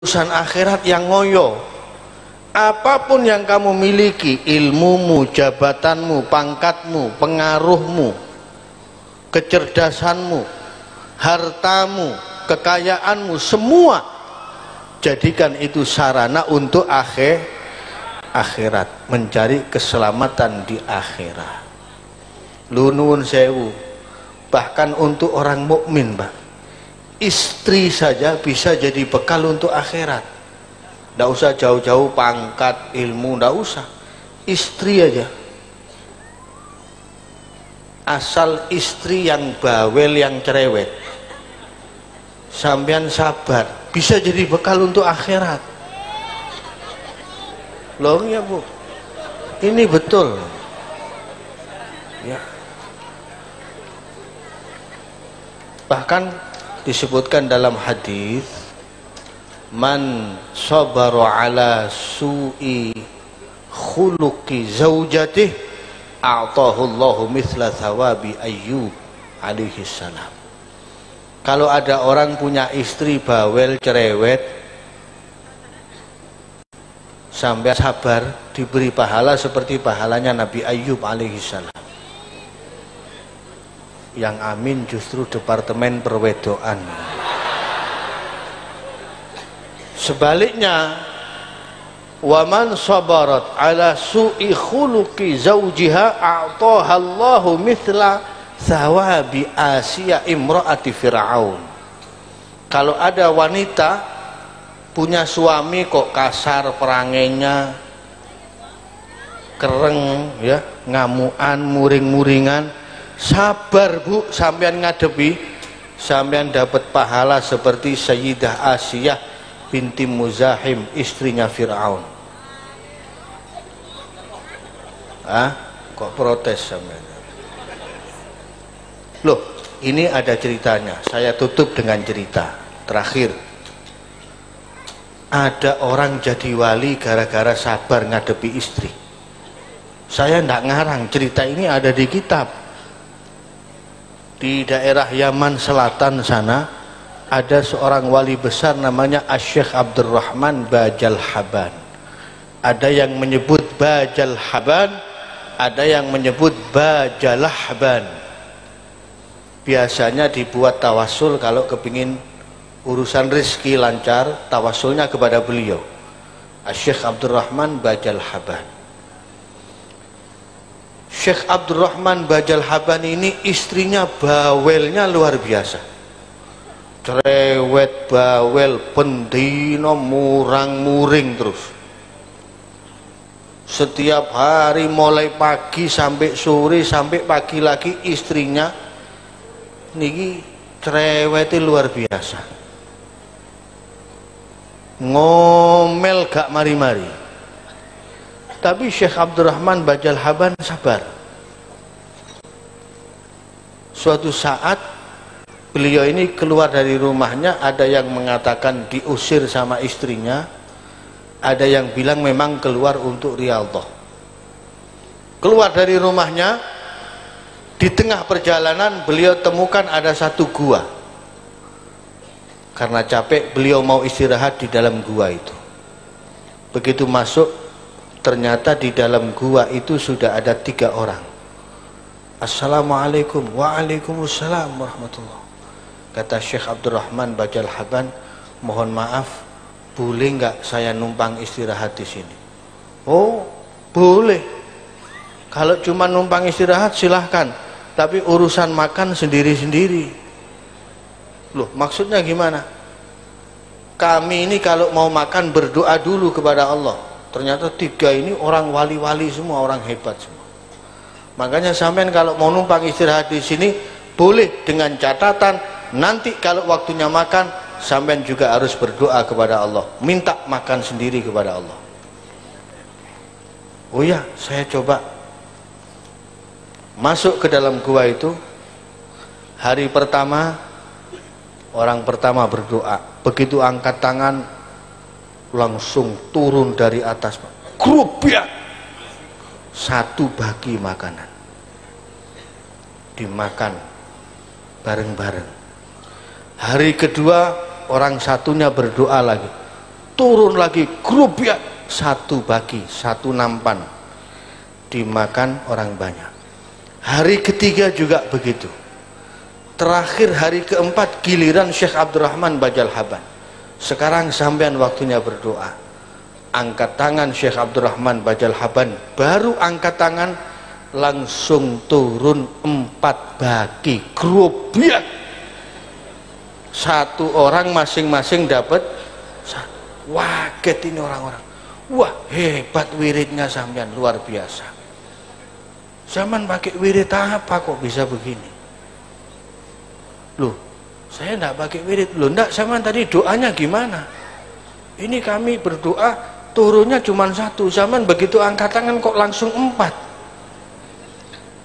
urusan akhirat yang ngoyo. Apapun yang kamu miliki, ilmumu, jabatanmu, pangkatmu, pengaruhmu, kecerdasanmu, hartamu, kekayaanmu, semua jadikan itu sarana untuk akhirat, mencari keselamatan di akhirat. Nuwun sewu, bahkan untuk orang mukmin, Pak, istri saja bisa jadi bekal untuk akhirat. Tidak usah jauh-jauh pangkat, ilmu, tidak usah. Istri aja. Asal istri yang bawel, yang cerewet, sampean sabar, bisa jadi bekal untuk akhirat. Loh ya Bu, ini betul ya. Bahkan disebutkan dalam hadis, man sabara ala su'i khuluqi zaujatih a'tahu Allahu mithla thawabi Ayyub alaihi salam. Kalau ada orang punya istri bawel cerewet, sampai sabar, diberi pahala seperti pahalanya Nabi Ayyub alaihi salam. Yang amin justru departemen perwedoan. Sebaliknya, waman sabarat ala su'i khuluqi zawjiha a'taha Allahu mithla thawabi Asia imra'ati Fir'aun. Kalau ada wanita punya suami kok kasar perangainya, kereng ya, ngamuan, muring-muringan, sabar Bu, sampean ngadepi, sampean dapat pahala seperti Sayyidah Asiyah binti Muzahim, istrinya Fir'aun. Kok protes sampean? Loh, ini ada ceritanya. Saya tutup dengan cerita terakhir. Ada orang jadi wali gara-gara sabar ngadepi istri. Saya ndak ngarang, cerita ini ada di kitab. Di daerah Yaman Selatan sana ada seorang wali besar namanya Asy-Syaikh Abdurrahman Bajal Haban. Ada yang menyebut Bajal Haban, ada yang menyebut Bajalahban. Biasanya dibuat tawasul kalau kepingin urusan rezeki lancar, tawasulnya kepada beliau, Asy-Syaikh Abdurrahman Bajal Haban. Syekh Abdurrahman Bajal Haban ini istrinya bawelnya luar biasa, cerewet, bawel, pendino, murang-muring terus. Setiap hari mulai pagi sampai sore, sampai pagi lagi istrinya niki cerewetnya luar biasa, ngomel gak mari-mari. Tapi Syekh Abdurrahman Bajal Haban sabar. Suatu saat beliau ini keluar dari rumahnya, ada yang mengatakan diusir sama istrinya, ada yang bilang memang keluar untuk riyadhah. Keluar dari rumahnya, di tengah perjalanan beliau temukan ada satu gua. Karena capek, beliau mau istirahat di dalam gua itu. Begitu masuk, ternyata di dalam gua itu sudah ada 3 orang. Assalamualaikum. Waalaikumsalam warahmatullah. Kata Syekh Abdurrahman Bajal Haban, mohon maaf, boleh nggak saya numpang istirahat di sini? Oh, boleh. Kalau cuma numpang istirahat silahkan, tapi urusan makan sendiri-sendiri. Loh, maksudnya gimana? Kami ini kalau mau makan berdoa dulu kepada Allah. Ternyata 3 ini orang wali-wali semua, orang hebat semua. Makanya sampean kalau mau numpang istirahat di sini boleh, dengan catatan nanti kalau waktunya makan sampean juga harus berdoa kepada Allah, minta makan sendiri kepada Allah. Oh ya, saya coba masuk ke dalam gua itu. Hari pertama, orang pertama berdoa, begitu angkat tangan langsung turun dari atas, grup ya, 1 bagi makanan, dimakan bareng-bareng. Hari kedua orang satunya berdoa lagi, turun lagi grup ya, satu bagi, satu nampan, dimakan orang banyak. Hari ketiga juga begitu. Terakhir hari keempat giliran Syekh Abdurrahman Bajal Haban. Sekarang sampean waktunya berdoa. Angkat tangan Syekh Abdurrahman Bajal Haban, baru angkat tangan langsung turun 4 bagi grup ya. Satu orang masing-masing dapat. Waget ini orang-orang. Wah, hebat wiridnya sampean, luar biasa. Zaman pakai wirid apa kok bisa begini? Loh, saya enggak pakai wirid. Loh, enggak, zaman tadi doanya gimana? Ini kami berdoa turunnya cuma 1. Zaman begitu angkat tangan kok langsung 4.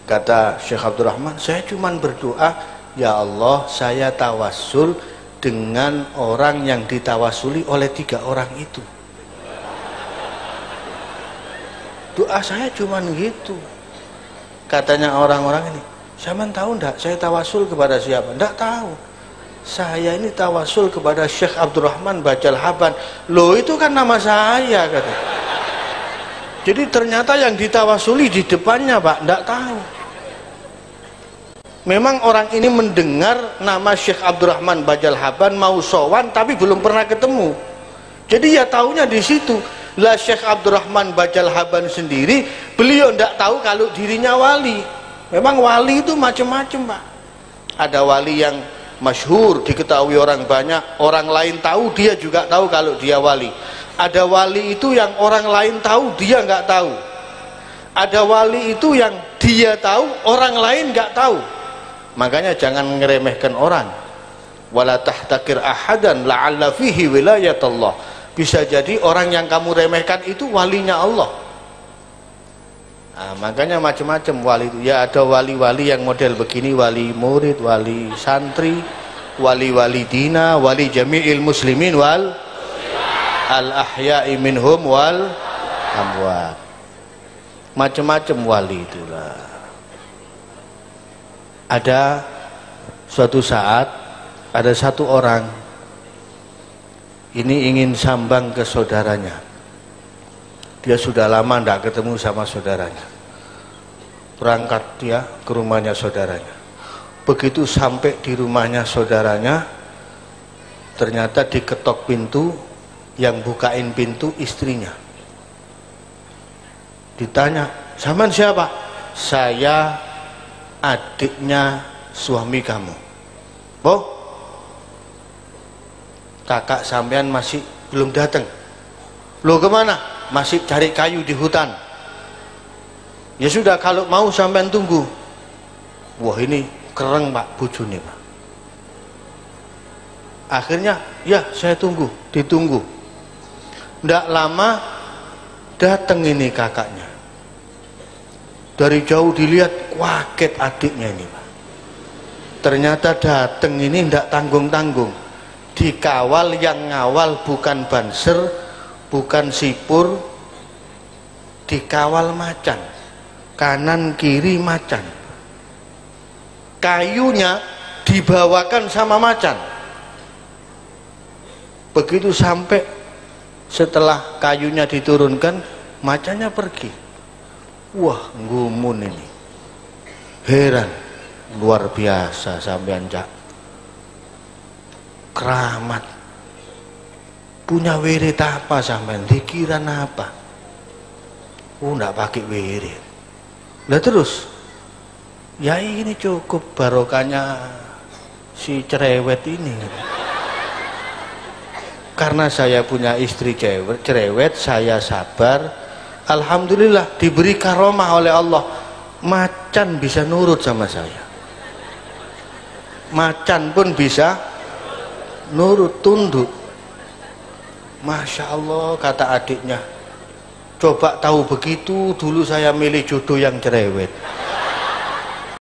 Kata Syekh Abdurrahman, saya cuma berdoa, ya Allah, saya tawassul dengan orang yang ditawasuli oleh 3 orang itu. Doa saya cuma gitu. Katanya orang-orang ini, "Saman tahu enggak saya tawasul kepada siapa?" Enggak tahu. Saya ini tawasul kepada Syekh Abdurrahman Bajal Haban. Loh, itu kan nama saya, kata. Jadi ternyata yang ditawasuli di depannya, Pak, enggak tahu. Memang orang ini mendengar nama Syekh Abdurrahman Bajal Haban mau sowan tapi belum pernah ketemu. Jadi ya taunya di situ. Lah Syekh Abdurrahman Bajal Haban sendiri, beliau tidak tahu kalau dirinya wali. Memang wali itu macam-macam, Pak. Ada wali yang masyhur, diketahui orang banyak, orang lain tahu, dia juga tahu kalau dia wali. Ada wali itu yang orang lain tahu, dia nggak tahu. Ada wali itu yang dia tahu, orang lain nggak tahu. Makanya jangan ngeremehkan orang. Wala tahtakir ahadan la'alla fihi wilayatullah. Bisa jadi orang yang kamu remehkan itu walinya Allah. Nah, makanya macam-macam wali itu. Ya ada wali-wali yang model begini, wali murid, wali santri, wali-wali dina, wali jami'il muslimin wal al-ahya'i minhum wal amwat. Macam-macam wali itulah. Ada suatu saat ada satu orang ini ingin sambang ke saudaranya. Dia sudah lama tidak ketemu sama saudaranya. Berangkat dia ke rumahnya saudaranya. Begitu sampai di rumahnya saudaranya, ternyata diketok pintu, yang bukain pintu istrinya. Ditanya, "Saman siapa?" "Saya adiknya suami kamu." "Oh, kakak sampean masih belum datang." "Loh, kemana?" "Masih cari kayu di hutan." "Ya sudah, kalau mau sampean tunggu." Wah, ini kereng, Pak, bojone, Pak. Akhirnya, ya saya tunggu, ditunggu. Ndak lama datang ini kakaknya. Dari jauh dilihat, kaget adiknya ini, Pak. Ternyata datang ini ndak tanggung-tanggung. Dikawal, yang ngawal bukan banser, bukan sipur, dikawal macan, kanan kiri macan. Kayunya dibawakan sama macan. Begitu sampai, setelah kayunya diturunkan, macannya pergi. Wah, ngumun ini. Heran, luar biasa sampean, Cak. Keramat. Punya wirid apa sampean? Dikiran apa? Enggak pakai wirid. Lah terus, ya ini cukup barokahnya si cerewet ini. Karena saya punya istri cerewet, saya sabar. Alhamdulillah diberi karomah oleh Allah. Macan bisa nurut sama saya. Macan pun bisa nurut, tunduk. Masya Allah, kata adiknya. Coba tahu begitu, dulu saya milih jodoh yang cerewet.